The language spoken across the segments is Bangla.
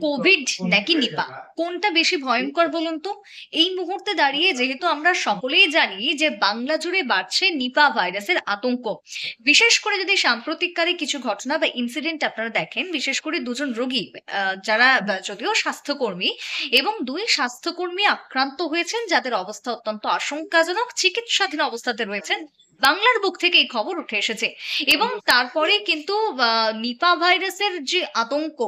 কোভিড নাকি নিপা, কোনটা বেশি ভয়ঙ্কর বলুন তো? এই মুহূর্তে দাঁড়িয়ে যেহেতু আমরা সকলেই জানি যে বাংলা জুড়ে বাড়ছে নিপা ভাইরাসের আতঙ্ক। বিশেষ করে যদি সাম্প্রতিককালে কিছু ঘটনা বা ইনসিডেন্ট আপনারা দেখেন, বিশেষ করে দুজন রোগী যারা যদিও স্বাস্থ্যকর্মী, এবং দুই স্বাস্থ্যকর্মী আক্রান্ত হয়েছেন যাদের অবস্থা অত্যন্ত আশঙ্কাজনক, চিকিৎসাধীন অবস্থাতে রয়েছেন। বাংলার বুক থেকে এই খবর উঠে এসেছে। এবং তারপরে কিন্তু নিপা ভাইরাসের যে আতঙ্ক,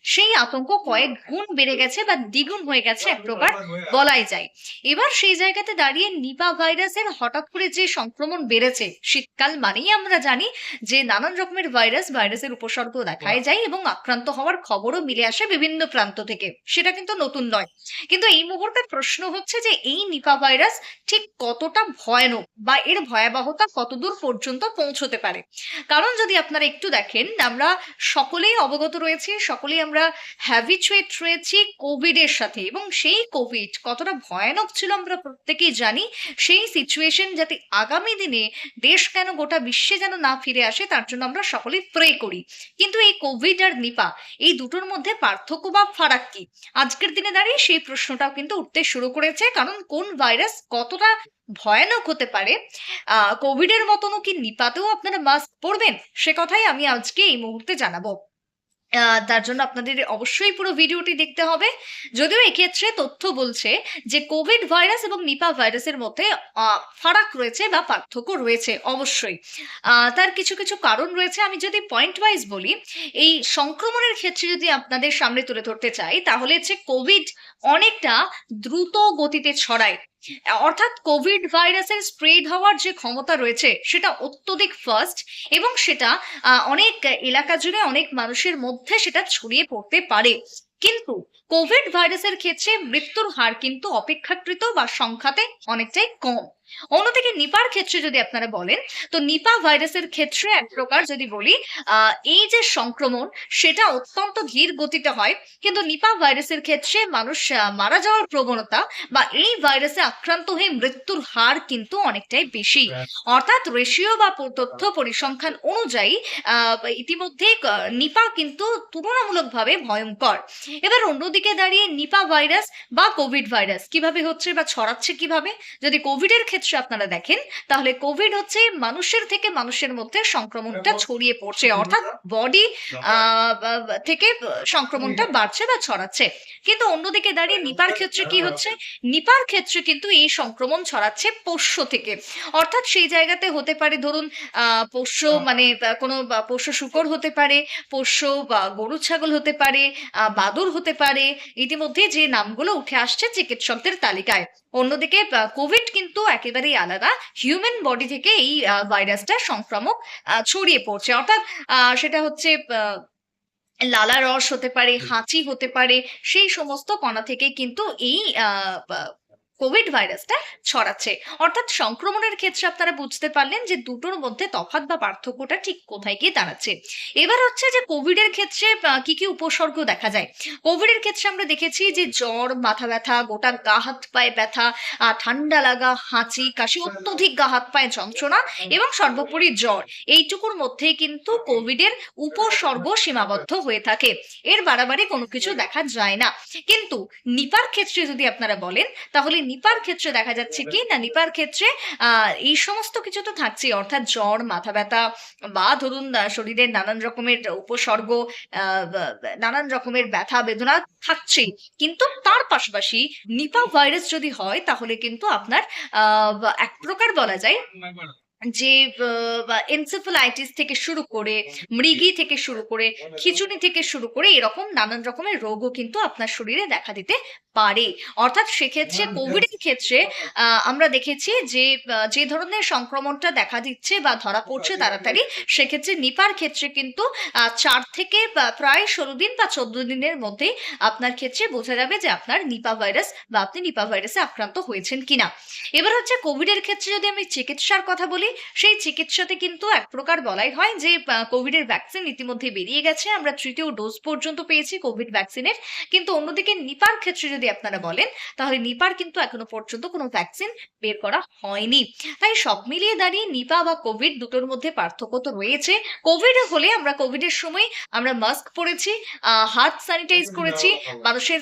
সেই আতঙ্ক কয়েক গুণ বেড়ে গেছে বা দ্বিগুণ হয়ে গেছে এক প্রকার বলাই যায়। এবার সেই জায়গাতে দাঁড়িয়ে নিপা ভাইরাসের হঠাৎ করে যে সংক্রমণ বেড়েছে, শীতকাল মানেই আমরা জানি যে নানান রকমের ভাইরাসের উপসর্গ দেখায় যায় এবং আক্রান্ত হওয়ার খবরও মিলে আসে বিভিন্ন প্রান্ত থেকে, সেটা কিন্তু নতুন নয়। কিন্তু এই মুহূর্তে প্রশ্ন হচ্ছে যে এই নিপা ভাইরাস ঠিক কতটা ভয়ানক বা এর ভয়াবহতা কতদূর পর্যন্ত পৌঁছতে পারে। কারণ যদি আপনারা একটু দেখেন, আমরা সকলেই অবগত রয়েছি, সকলেই আমরা হ্যাবিচুয়েট রয়েছি কোভিড এর সাথে, এবং সেই কোভিড কতটা ভয়ানক ছিল আমরা প্রত্যেকেই জানি। সেই সিচুয়েশন যাতে আগামী দিনে দেশ কেন গোটা বিশ্বে যেন না ফিরে আসে, তার জন্য আমরা সকলেই প্রে করি। কিন্তু এই কোভিড আর নিপা, এই দুটোর মধ্যে পার্থক্য বা ফারাক কি? আজকের দিনে দাঁড়িয়ে সেই প্রশ্নটাও কিন্তু উঠতে শুরু করেছে। কারণ কোন ভাইরাস কতটা ভয়ানক হতে পারে, কোভিড এর মতনও কি নিপাতেও আপনারা মাস্ক পরবেন, সে কথাই আমি আজকে এই মুহূর্তে জানাবো। তার জন্য আপনাদের অবশ্যই পুরো ভিডিওটি দেখতে হবে। যদিও এক্ষেত্রে তথ্য বলছে যে কোভিড ভাইরাস এবং নিপা ভাইরাসের মধ্যে ফারাক রয়েছে বা পার্থক্য রয়েছে অবশ্যই। তার কিছু কিছু কারণ রয়েছে। আমি যদি পয়েন্ট ওয়াইজ বলি, এই সংক্রমণের ক্ষেত্রে যদি আপনাদের সামনে তুলে ধরতে চাই, তাহলে হচ্ছে কোভিড অনেকটা দ্রুত গতিতে ছড়ায়। অর্থাৎ কোভিড ভাইরাসের স্প্রেড হওয়ার যে ক্ষমতা রয়েছে সেটা অত্যধিক ফাস্ট, এবং সেটা অনেক এলাকা জুড়ে অনেক মানুষের মধ্যে সেটা ছড়িয়ে পড়তে পারে। কিন্তু কোভিড ভাইরাসের ক্ষেত্রে মৃত্যুর হার কিন্তু অপেক্ষাকৃত বা সংখ্যাতে অনেকটাই কম। অন্যদিকে নিপার ক্ষেত্রে যদি আপনারা বলেন, তো নিপা ভাইরাসের ক্ষেত্রে এক প্রকার যদি বলি, এই যে সংক্রমণ সেটা অত্যন্ত ধীর গতিতে হয়। কিন্তু নিপা ভাইরাসের ক্ষেত্রে মানুষ মারা যাওয়ার প্রবণতা বা এই ভাইরাসে আক্রান্ত হয়ে মৃত্যুর হার কিন্তু অনেকটাই বেশি। অর্থাৎ রেশিও বা তথ্য পরিসংখ্যান অনুযায়ী ইতিমধ্যে নিপা কিন্তু তুলনামূলকভাবে ভয়ঙ্কর। এবার অন্যদিকে দাঁড়িয়ে নিপা ভাইরাস বা কোভিড ভাইরাস কিভাবে হচ্ছে বা ছড়াচ্ছে কিভাবে, যদি কোভিডের ক্ষেত্রে আপনারা দেখেন, তাহলে কোভিড হচ্ছে মানুষের থেকে মানুষের মধ্যে সংক্রমণটা ছড়িয়ে পড়ছে, অর্থাৎ বডি থেকে সংক্রমণটা বাড়ছে বা ছড়াচ্ছে। কিন্তু অন্যদিকে দাঁড়িয়ে নিপার ক্ষেত্রে কি হচ্ছে? নিপার ক্ষেত্রে কিন্তু এই সংক্রমণ ছড়াচ্ছে পোষ্য থেকে। অর্থাৎ সেই জায়গাতে হতে পারে, ধরুন পোষ্য মানে কোনো পোষ্য শূকর হতে পারে, পোষ্য বা গরু ছাগল হতে পারে, বাদুড় হতে পারে, ইতিমধ্যে যে নামগুলো উঠে আসছে চিকিৎসকদের তালিকায়। অন্যদিকে কোভিড কিন্তু একেবারেই আলাদা, হিউম্যান বডি থেকে এই ভাইরাসটা সংক্রামক ছড়িয়ে পড়ছে। অর্থাৎ সেটা হচ্ছে লালা রস হতে পারে, হাঁচি হতে পারে, সেই সমস্ত কণা থেকে কিন্তু এই কোভিড ভাইরাসটা ছড়াচ্ছে। অর্থাৎ সংক্রমণের ক্ষেত্রে আপনারা বুঝতে পারলেন যে দুটোর মধ্যে তফাৎ বা পার্থক্যটা ঠিক কোথায় গিয়ে দাঁড়াচ্ছে। এবার হচ্ছে যে কোভিড এর ক্ষেত্রে কি কি উপসর্গ দেখা যায়। কোভিড এর ক্ষেত্রে আমরা দেখেছি যে জ্বর, মাথা ব্যথা, গোটা গা হাত পায়ে ব্যথা, ঠান্ডা লাগা, হাঁচি, কাশি, অত্যধিক গা হাত পায়ে যন্ত্রণা এবং সর্বোপরি জ্বর, এইটুকুর মধ্যেই কিন্তু কোভিড এর উপসর্গ সীমাবদ্ধ হয়ে থাকে। এর বাড়াবাড়ি কোনো কিছু দেখা যায় না। কিন্তু নিপার ক্ষেত্রে যদি আপনারা বলেন, তাহলে নিপার ক্ষেত্রে দেখা যাচ্ছে কি না, নিপার ক্ষেত্রে এই সমস্ত কিছু তো থাকছে, অর্থাৎ জ্বর, মাথা ব্যথা, বা ধরুন শরীরের নানান রকমের উপসর্গ, নানান রকমের ব্যথা বেদনা থাকছেই। কিন্তু তার পাশাপাশি নিপা ভাইরাস যদি হয়, তাহলে কিন্তু আপনার এক প্রকার বলা যায় যে এনসেফালাইটিস থেকে শুরু করে, মৃগী থেকে শুরু করে, খিঁচুনি থেকে শুরু করে, এরকম নানান রকমের রোগও কিন্তু আপনার শরীরে দেখা দিতে পারে। অর্থাৎ সেক্ষেত্রে কোভিডের ক্ষেত্রে আমরা দেখেছি যে যে ধরনের সংক্রমণটা দেখা দিচ্ছে বা ধরা পড়ছে তাড়াতাড়ি, সেক্ষেত্রে নিপার ক্ষেত্রে কিন্তু 4 থেকে প্রায় 16 দিন বা 14 দিনের মধ্যে আপনার ক্ষেত্রে বোঝা যাবে যে আপনার নিপা ভাইরাস বা আপনি নিপা ভাইরাসে আক্রান্ত হয়েছেন কিনা। এবার হচ্ছে কোভিডের ক্ষেত্রে যদি আমি চিকিৎসার কথা বলি, সেই চিকিৎসাতে কিন্তু এক প্রকার বলাই হয় যে কোভিড এর ভ্যাকসিন ইতিমধ্যে বেরিয়ে গেছে, আমরা তৃতীয় ডোজ পর্যন্ত পেয়েছি কোভিড ভ্যাকসিনের। কিন্তু অন্যদিকে নিপার ক্ষেত্রে যদি আপনারা বলেন, তাহলে নিপার কিন্তু এখনো পর্যন্ত কোনো ভ্যাকসিন বের করা হয়নি। তাই সব মিলিয়ে দাঁড়িয়ে নিপা বা কোভিড দুটোর মধ্যে পার্থক্য তো রয়েছে। কোভিড হলে আমরা কোভিডের সময় আমরা মাস্ক পরেছি, হাত স্যানিটাইজ করেছি, মানুষের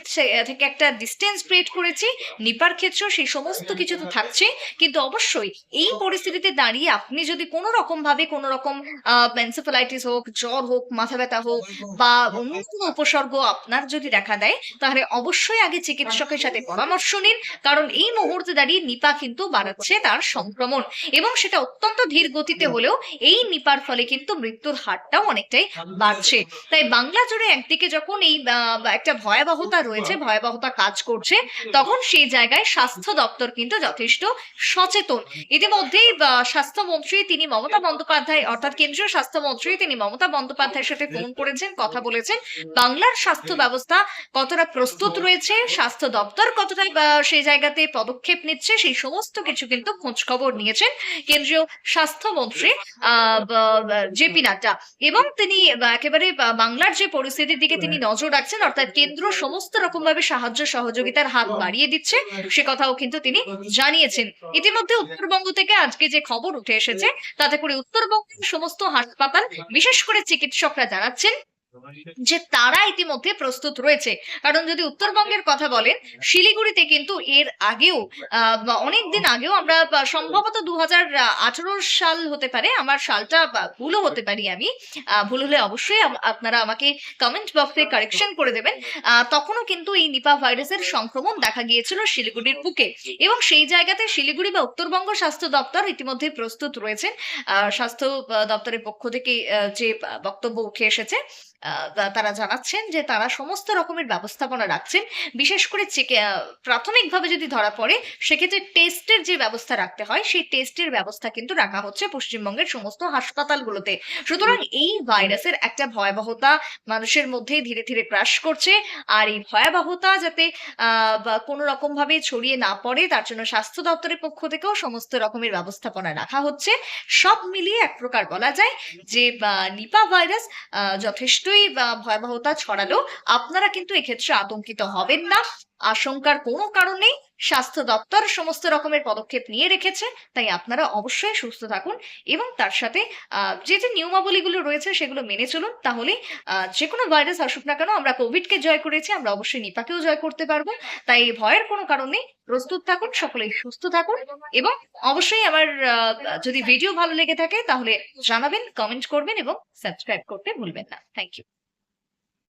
থেকে একটা ডিস্টেন্স ক্রিয়েট করেছি। নিপার ক্ষেত্রেও সেই সমস্ত কিছু তো থাকছে। কিন্তু অবশ্যই এই পরিস্থিতিতে দাঁড়িয়ে আপনি যদি কোনো রকম ভাবে কোনো রকম এনসেফালাইটিস হোক, জ্বর হোক, মাথা ব্যথা হোক বা অন্য কোনো উপসর্গ আপনার যদি দেখা দেয়, তাহলে অবশ্যই আগে চিকিৎসকের সাথে পরামর্শ নিন। কারণ এই মুহূর্তে দাঁড়িয়ে নিপা কিন্তু বাড়াচ্ছে তার সংক্রমণ, এবং সেটা অত্যন্ত ধীর গতিতে হলেও এই নিপার ফলে কিন্তু মৃত্যুর হারটাও অনেকটাই বাড়ছে। তাই বাংলা জুড়ে একদিকে যখন এই একটা ভয়াবহতা রয়েছে, ভয়াবহতা কাজ করছে, তখন সেই জায়গায় স্বাস্থ্য দপ্তর কিন্তু যথেষ্ট সচেতন। ইতিমধ্যেই স্বাস্থ্যমন্ত্রী তিনি মমতা বন্দ্যোপাধ্যায়, অর্থাৎ কেন্দ্রীয় স্বাস্থ্যমন্ত্রী তিনি মমতা বন্দ্যোপাধ্যায়ের সাথে ফোন করেছেন, কথা বলেছেন। বাংলার স্বাস্থ্য ব্যবস্থা কতটা প্রস্তুত রয়েছে, স্বাস্থ্য দপ্তর কতটা সেই জায়গাতে পদক্ষেপ নিচ্ছে, সেই সমস্ত কিছু কিন্তু খোঁজ খবর নিয়েছেন কেন্দ্রীয় স্বাস্থ্যমন্ত্রী জেপি নাড্ডা। এবং তিনি একেবারে বাংলার যে পরিস্থিতির দিকে তিনি নজর রাখছেন, অর্থাৎ কেন্দ্র সমস্ত রকম ভাবে সাহায্য সহযোগিতার হাত বাড়িয়ে দিচ্ছে, সে কথাও কিন্তু তিনি জানিয়েছেন। ইতিমধ্যে উত্তরবঙ্গ থেকে আজকে যে খবর উঠে এসেছে, তাতে করে উত্তরবঙ্গের সমস্ত হাসপাতাল, বিশেষ করে চিকিৎসকরা জানাচ্ছেন যে তারা ইতিমধ্যে প্রস্তুত রয়েছে। কারণ যদি উত্তরবঙ্গের কথা বলেন, শিলিগুড়িতে কিন্তু এর আগেও অনেকদিন আগেও আমরা সম্ভবত 2018 সাল হতে পারে, আমার সালটা ভুলও হতে পারি আমি, ভুল হলে অবশ্যই আপনারা আমাকে কমেন্ট বক্সে কারেকশন করে দেবেন। তখনও কিন্তু এই নিপা ভাইরাসের সংক্রমণ দেখা গিয়েছিল শিলিগুড়ির বুকে, এবং সেই জায়গাতে শিলিগুড়ি বা উত্তরবঙ্গ স্বাস্থ্য দপ্তর ইতিমধ্যে প্রস্তুত রয়েছেন। স্বাস্থ্য দপ্তরের পক্ষ থেকে যে বক্তব্য উঠে এসেছে, তারা জানাচ্ছেন যে তারা সমস্ত রকমের ব্যবস্থাপনা রাখছেন। বিশেষ করে প্রাথমিকভাবে যদি ধরা পড়ে, সেক্ষেত্রে টেস্টের যে ব্যবস্থা রাখতে হয়, সেই টেস্টের ব্যবস্থা কিন্তু রাখা হচ্ছে পশ্চিমবঙ্গের সমস্ত হাসপাতালগুলোতে। সুতরাং এই ভাইরাসের একটা ভয়াবহতা মানুষের মধ্যে ধীরে ধীরে গ্রাস করছে, আর এই ভয়াবহতা যাতে কোনো রকম ভাবে ছড়িয়ে না পড়ে, তার জন্য স্বাস্থ্য দপ্তরের পক্ষ থেকেও সমস্ত রকমের ব্যবস্থাপনা রাখা হচ্ছে। সব মিলিয়ে এক প্রকার বলা যায় যে নিপা ভাইরাস যথেষ্টই ভয়াবহতা ছড়ালো। আপনারা কিন্তু এক্ষেত্রে আতঙ্কিত হবেন না, আশঙ্কার কোনো কারণ নেই। স্বাস্থ্য দপ্তর সমস্ত রকমের পদক্ষেপ নিয়ে রেখেছে, তাই আপনারা অবশ্যই সুস্থ থাকুন এবং তার সাথে যে যে নিয়মাবলীগুলো রয়েছে সেগুলো মেনে চলুন। তাহলে যে কোনো ভাইরাস আসুক না কেন, আমরা কোভিডকে জয় করেছি, আমরা অবশ্যই নিপাকেও জয় করতে পারবো। তাই ভয়ের কোনো কারণ নেই, প্রস্তুত থাকুন, সকলেই সুস্থ থাকুন। এবং অবশ্যই আমার যদি ভিডিও ভালো লেগে থাকে তাহলে জানাবেন, কমেন্ট করবেন এবং সাবস্ক্রাইব করতে ভুলবেন না। Thank you.